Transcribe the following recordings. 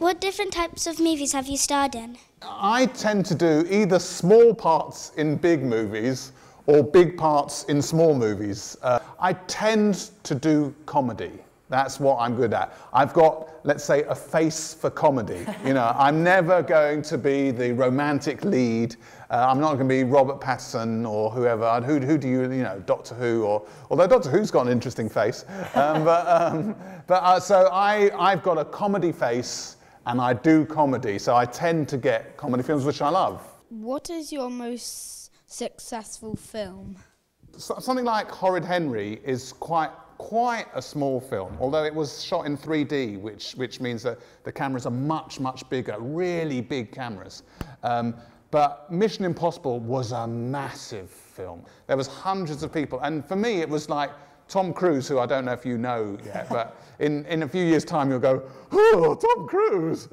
What different types of movies have you starred in? I tend to do either small parts in big movies or big parts in small movies. I tend to do comedy. That's what I'm good at. I've got, let's say, a face for comedy. You know, I'm never going to be the romantic lead. I'm not going to be Robert Pattinson or whoever. Who do you know, Doctor Who, although Doctor Who's got an interesting face. So I've got a comedy face and I do comedy. So I tend to get comedy films, which I love. What is your most successful film? Something like Horrid Henry is quite a small film, although it was shot in 3D, which means that the cameras are much bigger, really big cameras. But Mission Impossible was a massive film. There was hundreds of people, and for me it was like Tom Cruise, who I don't know if you know yet, but in a few years' time you'll go, oh, Tom Cruise,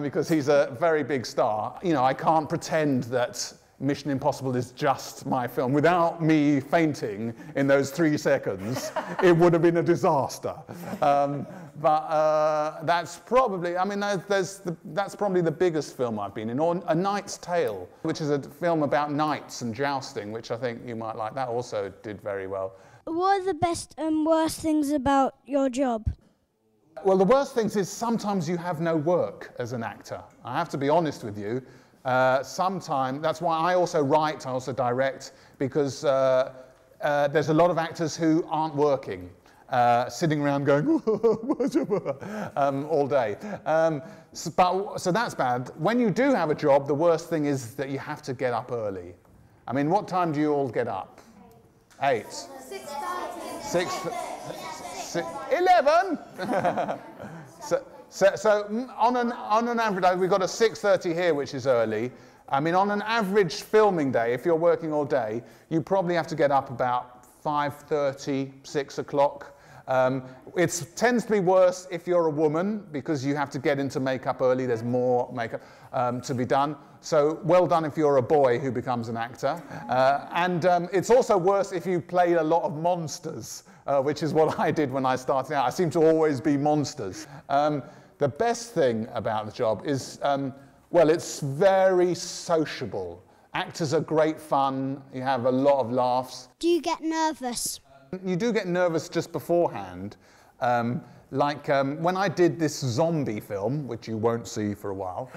because he's a very big star. You know, I can't pretend that Mission Impossible is just my film. Without me fainting in those 3 seconds, it would have been a disaster. But that's probably, I mean, that's probably the biggest film I've been in. Or A Knight's Tale, which is a film about knights and jousting, which I think you might like. That also did very well. What are the best and worst things about your job? Well, the worst things is sometimes you have no work as an actor. I have to be honest with you. Sometimes, that's why I also write, I also direct, because there's a lot of actors who aren't working, sitting around going all day. So that's bad. When you do have a job, the worst thing is that you have to get up early. I mean, what time do you all get up? 8? 11? So on an average day, we've got a 6:30 here, which is early. I mean, on an average filming day, if you're working all day, you probably have to get up about 5:30, 6 o'clock. It tends to be worse if you're a woman, because you have to get into makeup early. There's more makeup to be done. So well done if you're a boy who becomes an actor. And it's also worse if you play a lot of monsters, which is what I did when I started out. I seem to always be monsters. The best thing about the job is, well, it's very sociable. Actors are great fun. You have a lot of laughs. Do you get nervous? You do get nervous just beforehand. When I did this zombie film, which you won't see for a while,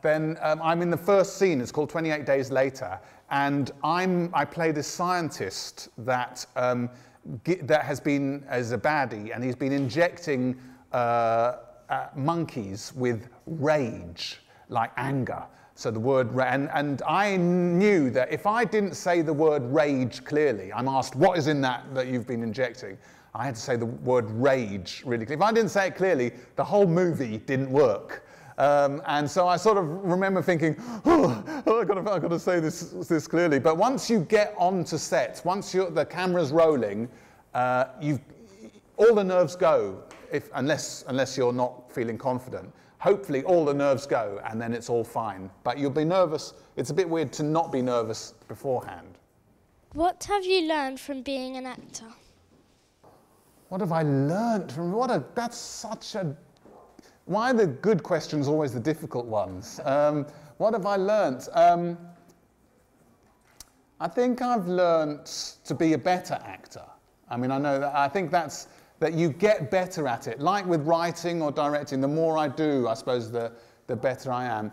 then I'm in the first scene. It's called 28 Days Later. And I play this scientist that has been, as a baddie, and he's been injecting monkeys with rage, like anger. So the word, and I knew that if I didn't say the word rage clearly, I'm asked, what is in that you've been injecting? I had to say the word rage really clearly. If I didn't say it clearly, the whole movie didn't work. And so I sort of remember thinking, I've got to say this clearly. But once you get onto set, once the camera's rolling, all the nerves go, unless you're not feeling confident. Hopefully all the nerves go and then it's all fine. But you'll be nervous. It's a bit weird to not be nervous beforehand. What have you learned from being an actor? What have I learned from, that's such a, why are the good questions always the difficult ones? What have I learnt? I think I've learnt to be a better actor. I mean, I think that you get better at it. Like with writing or directing, the more I do, I suppose, the better I am.